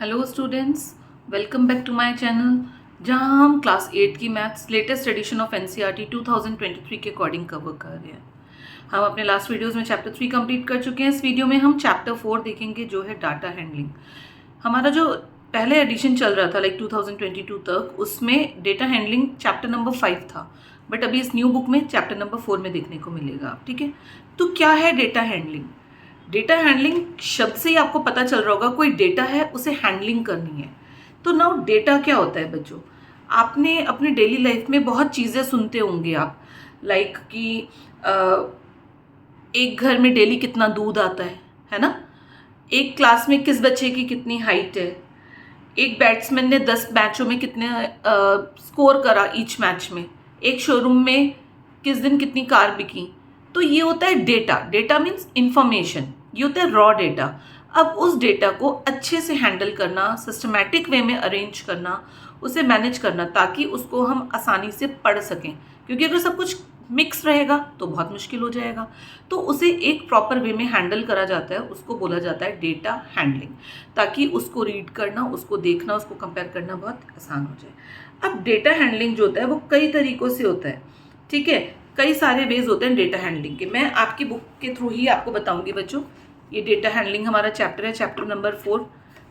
Hello students, welcome back to my channel जहां हम class 8 की maths latest edition of NCERT 2023 के according cover कर रहे हैं। हम अपने लास्ट वीडियोस में चैप्टर 3 कंप्लीट कर चुके हैं। इस वीडियो में हम चैप्टर 4 देखेंगे जो है डाटा हैंडलिंग। हमारा जो पहले एडिशन चल रहा था लाइक 2022 तक, उसमें डेटा हैंडलिंग चैप्टर नंबर 5 था, बट अभी इस न्यू बुक में चैप्टर नंबर 4 में देखने को मिलेगा। ठीक है, तो क्या है डेटा हैंडलिंग? डेटा हैंडलिंग शब्द से ही आपको पता चल रहा होगा, कोई डेटा है उसे हैंडलिंग करनी है। तो नाउ डेटा क्या होता है बच्चों? आपने अपने डेली लाइफ में बहुत चीज़ें सुनते होंगे आप, लाइक कि एक घर में डेली कितना दूध आता है ना? एक क्लास में किस बच्चे की कितनी हाइट है, एक बैट्समैन ने 10 मैचों में कितने स्कोर करा ईच मैच में, एक शोरूम में किस दिन कितनी कार बिकी। तो ये होता है डेटा। डेटा मीन्स इंफॉर्मेशन, ये होता है रॉ डेटा। अब उस डेटा को अच्छे से हैंडल करना, सिस्टमैटिक वे में अरेंज करना, उसे मैनेज करना, ताकि उसको हम आसानी से पढ़ सकें, क्योंकि अगर सब कुछ मिक्स रहेगा तो बहुत मुश्किल हो जाएगा। तो उसे एक प्रॉपर वे में हैंडल करा जाता है, उसको बोला जाता है डेटा हैंडलिंग, ताकि उसको रीड करना, उसको देखना, उसको कंपेयर करना बहुत आसान हो जाए। अब डेटा हैंडलिंग जो होता है वो कई तरीक़ों से होता है। ठीक है, कई सारे वेज होते हैं डेटा हैंडलिंग के। मैं आपकी बुक के थ्रू ही आपको बताऊंगी बच्चों। ये डेटा हैंडलिंग हमारा चैप्टर है, चैप्टर नंबर 4।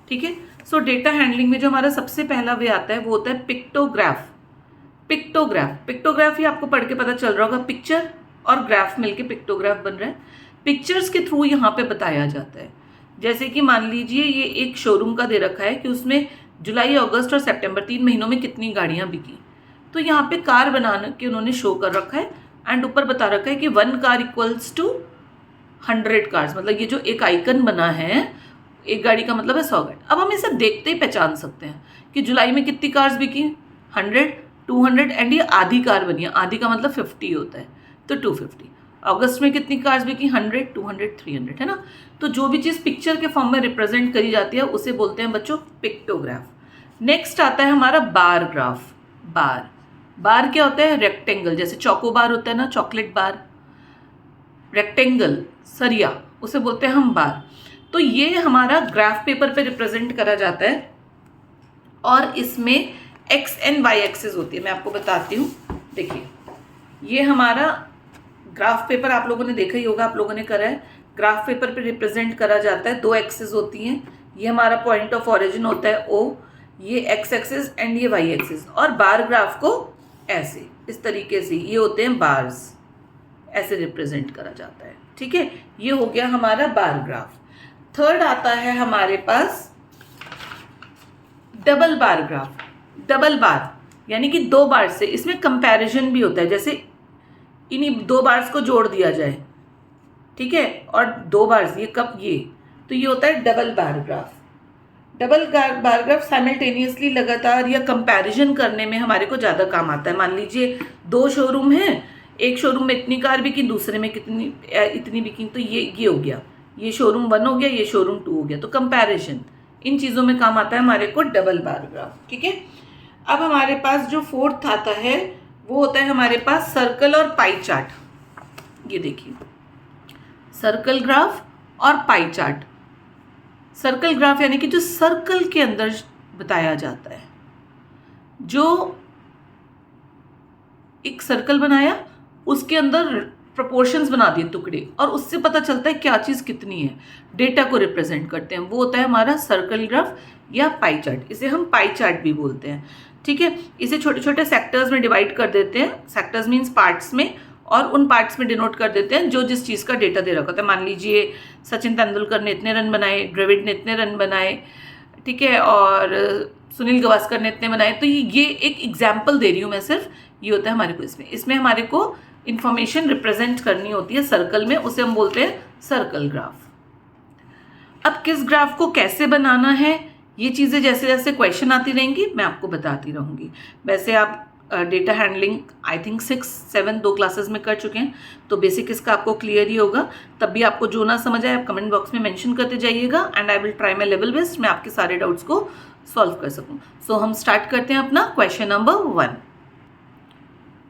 ठीक है, सो डेटा हैंडलिंग में जो हमारा सबसे पहला वे आता है वो होता है पिक्टोग्राफ। पिक्टोग्राफ ही आपको पढ़ के पता चल रहा होगा, पिक्चर और ग्राफ मिलके पिक्टोग्राफ बन रहा है। पिक्चर्स के थ्रू यहाँ पे बताया जाता है। जैसे कि मान लीजिए ये एक शोरूम का दे रखा है कि उसमें जुलाई, अगस्त और सितंबर 3 महीनों में कितनी गाड़ियाँ बिकी। तो यहाँ पे कार बना के उन्होंने शो कर रखा है एंड ऊपर बता रखा है कि 1 कार इक्वल्स टू 100 कार्स। मतलब ये जो एक आइकन बना है, एक गाड़ी का मतलब है 100 गाड़ी। अब हम इसे देखते ही पहचान सकते हैं कि जुलाई में कितनी कार्स बिकी, 100, 200 एंड ये आधी कार बनी है। आधी का मतलब 50 होता है, तो 250। अगस्त में कितनी कार्स बिकी, 100, 200, 300, है ना? तो जो भी चीज़ पिक्चर के फॉर्म में रिप्रेजेंट करी जाती है उसे बोलते हैं बच्चों पिक्टोग्राफ। नेक्स्ट आता है हमारा बार ग्राफ। बार क्या होता है? रेक्टेंगल। जैसे चौको बार होता है ना, चॉकलेट बार, रेक्टेंगल सरिया, उसे बोलते हैं हम बार। तो ये हमारा ग्राफ पेपर पे रिप्रेजेंट करा जाता है और इसमें एक्स एंड वाई एक्सिस होती है। मैं आपको बताती हूँ। देखिए, ये हमारा ग्राफ पेपर आप लोगों ने देखा ही होगा, आप लोगों ने करा है। ग्राफ पेपर पे रिप्रेजेंट करा जाता है, 2 एक्सिस होती हैं। ये हमारा पॉइंट ऑफ ऑरिजिन होता है O, ये एक्स एक्सिस एंड ये वाई एक्सिस। और बार ग्राफ को ऐसे, इस तरीके से, ये होते हैं बार्स, ऐसे रिप्रेजेंट करा जाता है। ठीक है, ये हो गया हमारा बार ग्राफ। थर्ड आता है हमारे पास डबल बार ग्राफ। डबल बार यानी कि 2 बार से, इसमें कंपैरिजन भी होता है। जैसे इन्हीं 2 बार्स को जोड़ दिया जाए, ठीक है, और 2 बार्स, ये कब, ये, तो ये होता है double bar graph. Double bar graph simultaneously, लगातार या कंपैरिजन करने में हमारे को ज़्यादा काम आता है। मान लीजिए 2 शोरूम हैं, एक शोरूम में इतनी कार बिकी, दूसरे में इतनी बिकी, तो ये हो गया, ये शोरूम 1 हो गया, ये शोरूम 2 हो गया। तो कंपैरिजन, इन चीज़ों में काम आता है हमारे को डबल बार ग्राफ। ठीक है, अब हमारे पास जो फोर्थ आता है वो होता है हमारे पास सर्कल और पाई चार्ट। ये देखिए, सर्कल ग्राफ और पाई चार्ट। सर्कल ग्राफ यानी कि जो सर्कल के अंदर बताया जाता है, जो एक सर्कल बनाया, उसके अंदर प्रोपोर्शंस बना दिए, टुकड़े, और उससे पता चलता है क्या चीज़ कितनी है, डेटा को रिप्रेजेंट करते हैं, वो होता है हमारा सर्कल ग्राफ या पाई चार्ट। इसे हम पाई चार्ट भी बोलते हैं। ठीक है, इसे छोटे छोटे सेक्टर्स में डिवाइड कर देते हैं। सेक्टर्स मीन्स पार्ट्स में, और उन पार्ट्स में डिनोट कर देते हैं जो जिस चीज़ का डेटा दे रखा होता है। मान लीजिए सचिन तेंदुलकर ने इतने रन बनाए, द्रविड़ ने इतने रन बनाए, ठीक है, और सुनील गावस्कर ने इतने बनाए। तो ये एक एग्जाम्पल दे रही हूँ मैं सिर्फ। ये होता है हमारे को इसमें हमारे को इंफॉर्मेशन रिप्रेजेंट करनी होती है सर्कल में, उसे हम बोलते हैं सर्कल ग्राफ। अब किस ग्राफ को कैसे बनाना है, ये चीज़ें जैसे जैसे क्वेश्चन आती रहेंगी मैं आपको बताती रहूँगी। वैसे आप data handling I think 6, 7 2 classes में कर चुके हैं, तो बेसिक इसका आपको क्लियर ही होगा। तब भी आपको जो ना समझ आए आप कमेंट बॉक्स में मेंशन करते जाइएगा and I will try my level best, मैं आपके सारे डाउट्स को सॉल्व कर सकूं। सो हम स्टार्ट करते हैं अपना क्वेश्चन नंबर 1।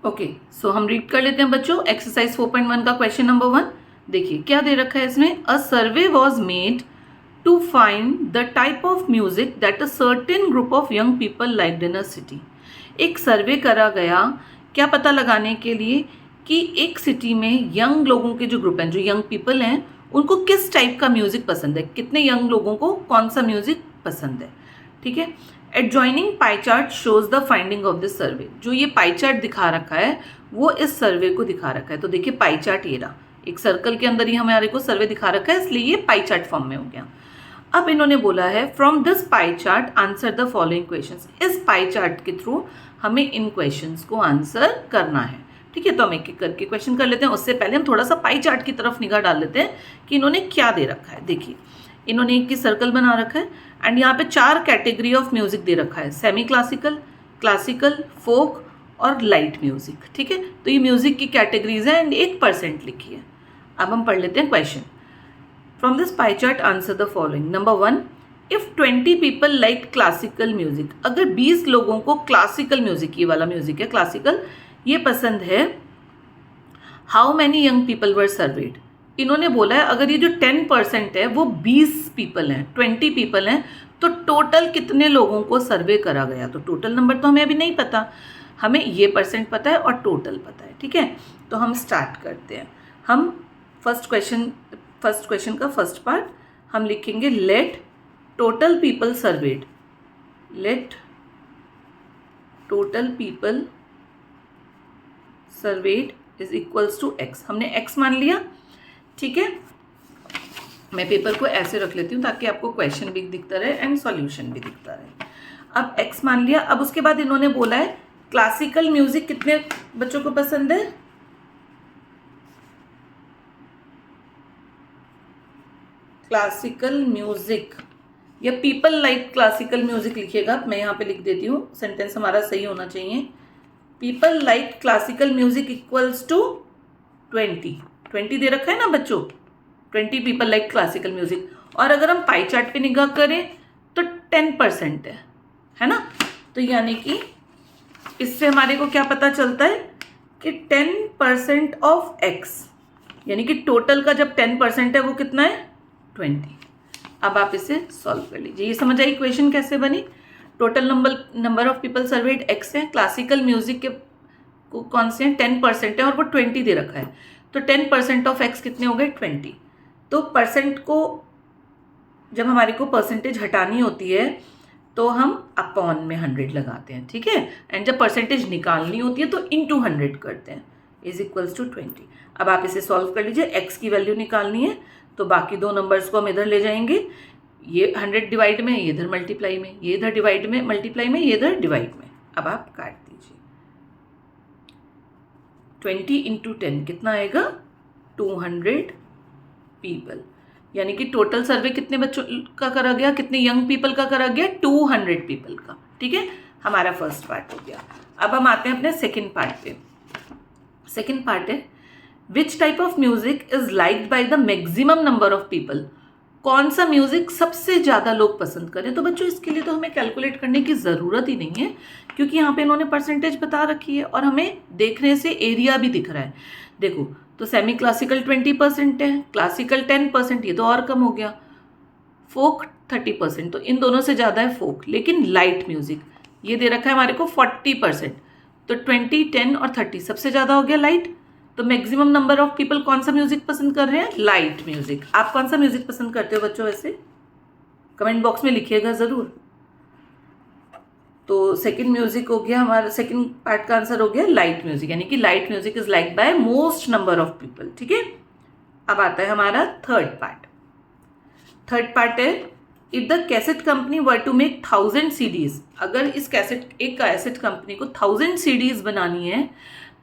ओके, सो हम रीड कर लेते हैं बच्चों एक्सरसाइज 4.1 का क्वेश्चन नंबर 1। देखिए क्या दे रखा है इसमें, a survey was made to find the type of music that a certain group of young people liked in a city. एक सर्वे करा गया क्या पता लगाने के लिए कि एक सिटी में यंग लोगों के जो ग्रुप हैं, जो यंग पीपल हैं, उनको किस टाइप का म्यूज़िक पसंद है, कितने यंग लोगों को कौन सा म्यूज़िक पसंद है. ठीक है. Adjoining pie chart shows the finding of this survey. जो ये पाई चार्ट दिखा रखा है वो इस सर्वे को दिखा रखा है. तो देखिए पाई चार्ट ये रहा, एक सर्कल के अंदर ही हमारे को सर्वे दिखा रखा है, इसलिए ये पाई चार्ट फॉर्म में हो गया. अब इन्होंने बोला है from this pie chart answer the following questions. इस पाई चार्ट के थ्रू हमें इन क्वेश्चंस को आंसर करना है. ठीक है. तो हम एक एक करके क्वेश्चन कर लेते हैं. उससे पहले हम थोड़ा सा पाई चार्ट की तरफ निगाह डाल लेते हैं कि इन्होंने क्या दे रखा है. देखिए इन्होंने एक की सर्कल बना रखा है एंड यहाँ पे 4 कैटेगरी ऑफ म्यूजिक दे रखा है, सेमी क्लासिकल, क्लासिकल, फोक और लाइट म्यूजिक. ठीक है. तो ये म्यूजिक की कैटेगरीज है एंड 1% लिखी है. अब हम पढ़ लेते हैं question. From this pie chart answer the following. Number 1, if 20 people like classical music. अगर 20 लोगों को क्लासिकल म्यूजिक, ये वाला म्यूजिक है क्लासिकल, ये पसंद है, how many young people were served. इन्होंने बोला है अगर ये जो 10% है वो 20 पीपल हैं, 20 पीपल हैं, तो टोटल कितने लोगों को सर्वे करा गया. तो टोटल नंबर तो हमें अभी नहीं पता, हमें ये परसेंट पता है और टोटल पता है. ठीक है. तो हम स्टार्ट करते हैं. हम फर्स्ट क्वेश्चन का फर्स्ट पार्ट हम लिखेंगे let total people served. Let total people served is equals to x. हमने x मान लिया. ठीक है. मैं पेपर को ऐसे रख लेती हूँ ताकि आपको क्वेश्चन भी दिखता रहे एंड सॉल्यूशन भी दिखता रहे. अब x मान लिया. अब उसके बाद इन्होंने बोला है क्लासिकल म्यूजिक कितने बच्चों को पसंद है. क्लासिकल म्यूजिक या पीपल लाइक क्लासिकल म्यूजिक लिखिएगा. मैं यहाँ पे लिख देती हूँ, सेंटेंस हमारा सही होना चाहिए. People like classical music equals to 20 दे रखा है ना बच्चों. 20 पीपल लाइक क्लासिकल म्यूजिक. और अगर हम पाई चार्ट पे निगाह करें तो 10% है ना. तो यानी कि इससे हमारे को क्या पता चलता है कि 10% ऑफ x, यानी कि टोटल का जब 10% है वो कितना है 20. अब आप इसे सॉल्व कर लीजिए. ये समझ आई इक्वेशन कैसे बनी. Total number of people served x है, क्लासिकल म्यूजिक के कौन से हैं 10% है और वो 20 दे रखा है. तो 10% ऑफ x कितने हो गए 20. तो परसेंट को जब हमारे को परसेंटेज हटानी होती है तो हम अपॉन में 100 लगाते हैं. ठीक है. एंड जब परसेंटेज निकालनी होती है तो इंटू 100 करते हैं, इज इक्वल्स टू 20. अब आप इसे सॉल्व कर लीजिए. x की वैल्यू निकालनी है तो बाकी 2 नंबर्स को हम इधर ले जाएंगे. ये 100 डिवाइड में, ये इधर मल्टीप्लाई में, ये इधर डिवाइड में मल्टीप्लाई में, ये इधर डिवाइड में. अब आप काट दीजिए. 20 इंटू 10 कितना आएगा 200 पीपल. यानी कि टोटल सर्वे कितने बच्चों का करा गया, कितने यंग पीपल का करा गया 200 पीपल का. ठीक है. हमारा फर्स्ट पार्ट हो गया. अब हम आते हैं अपने सेकंड पार्ट पे. सेकंड पार्ट है which type of music is liked by the maximum number of people. कौन सा म्यूजिक सबसे ज़्यादा लोग पसंद करें. तो बच्चों इसके लिए तो हमें कैलकुलेट करने की ज़रूरत ही नहीं है क्योंकि यहाँ पे इन्होंने परसेंटेज बता रखी है और हमें देखने से एरिया भी दिख रहा है. देखो तो सेमी क्लासिकल 20% है, क्लासिकल 10%, ये तो और कम हो गया. फोक 30%, तो इन दोनों से ज़्यादा है फोक. लेकिन लाइट म्यूजिक ये दे रखा है हमारे को 40%. तो 20, 10 और 30 सबसे ज़्यादा हो गया लाइट. तो मैक्सिमम नंबर ऑफ पीपल कौन सा म्यूजिक पसंद कर रहे हैं लाइट म्यूजिक. आप कौन सा म्यूजिक पसंद करते हो बच्चों वैसे कमेंट बॉक्स में लिखिएगा ज़रूर. तो सेकंड म्यूजिक हो गया हमारा, सेकंड पार्ट का आंसर हो गया लाइट म्यूजिक, यानी कि light music is like by most number of people. ठीक है. अब आता है हमारा थर्ड पार्ट. थर्ड पार्ट है if the cassette company were to make 1000 CDs. अगर इस कैसेट कंपनी को 1000 CDs बनानी है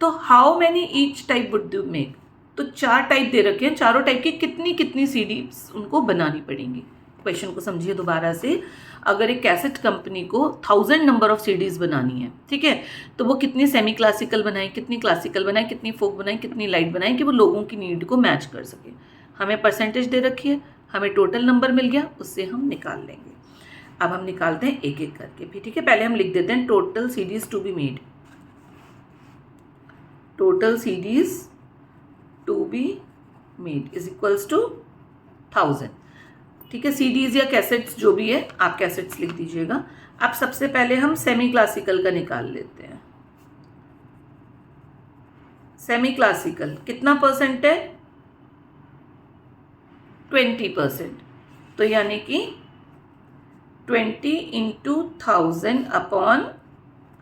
तो how many each type would you make. तो 4 टाइप दे रखे हैं, चारों टाइप की कितनी CDs उनको बनानी पड़ेंगी. क्वेश्चन को समझिए दोबारा से. अगर एक कैसेट कंपनी को 1000 नंबर ऑफ CDs बनानी है, ठीक है, तो वो कितनी सेमी क्लासिकल बनाए, कितनी क्लासिकल बनाए, कितनी फोक बनाए, कितनी लाइट बनाए कि वो लोगों की नीड को मैच कर सके. हमें परसेंटेज दे रखी है, हमें टोटल नंबर मिल गया, उससे हम निकाल लेंगे. अब हम निकालते हैं एक एक करके भी. ठीक है. पहले हम लिख देते हैं total CDs to be made. Total CDs to be made is equals to 1000. ठीक है, सीडीज या कैसेट्स जो भी है, आप कैसेट्स लिख दीजिएगा। अब सबसे पहले हम सेमी क्लासिकल का निकाल लेते हैं। सेमी क्लासिकल कितना परसेंट है? 20%। तो यानी कि 20 इंटू 1000 अपॉन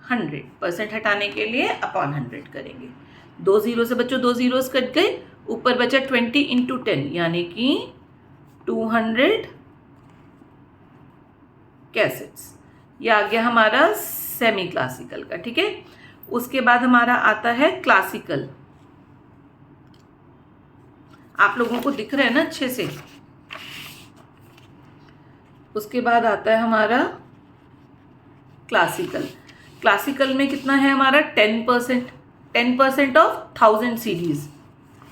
100%, हटाने के लिए अपॉन 100 करेंगे। 2 जीरो से बच्चों 2 जीरोस कट गए, ऊपर बचा 20 इंटू 10 यानी कि 200 कैसेट्स। ये आ गया हमारा सेमी क्लासिकल का। ठीक है, उसके बाद हमारा आता है क्लासिकल। आप लोगों को दिख रहा है ना अच्छे से? उसके बाद आता है हमारा क्लासिकल। क्लासिकल में कितना है हमारा? 10%। 10% ऑफ 1000 सीडीज,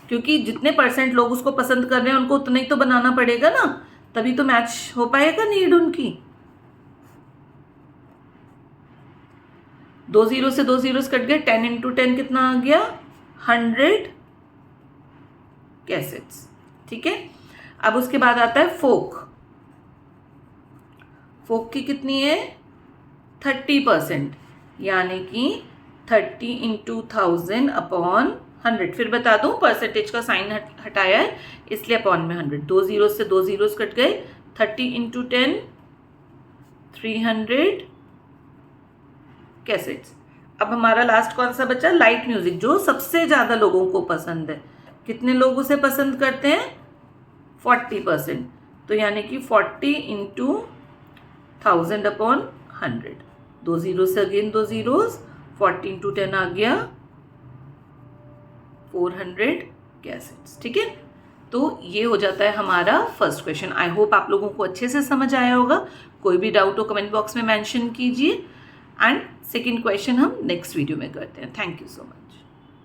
क्योंकि जितने परसेंट लोग उसको पसंद कर रहे हैं उनको उतना ही तो बनाना पड़ेगा ना, तभी तो मैच हो पाएगा नीड उनकी। 2 जीरो से 2 जीरोस कट गए, 10 इंटू 10 कितना आ गया? 100 कैसेट्स। ठीक है, अब उसके बाद आता है फोक। फोक की कितनी है? 30%, यानी कि 30 इंटू 1000 अपॉन 100। फिर बता दूं, परसेंटेज का साइन हटाया है इसलिए अपॉन में 100। 2 जीरो से 2 जीरोस कट गए, 30 इंटू 10 300 कैसेट्स। अब हमारा लास्ट कौन सा बचा? लाइट म्यूजिक, जो सबसे ज़्यादा लोगों को पसंद है। कितने लोग उसे पसंद करते हैं? 40%। तो यानी कि 40 इंटू 1000 अपॉन 100। 2 जीरो से अगेन 2 जीरोस, 40 इंटू 10 आ गया 400 कैसेट्स। ठीक है, तो ये हो जाता है हमारा फर्स्ट क्वेश्चन। आई होप आप लोगों को अच्छे से समझ आया होगा। कोई भी डाउट हो कमेंट बॉक्स में मेंशन कीजिए, एंड सेकंड क्वेश्चन हम नेक्स्ट वीडियो में करते हैं। Thank you so much.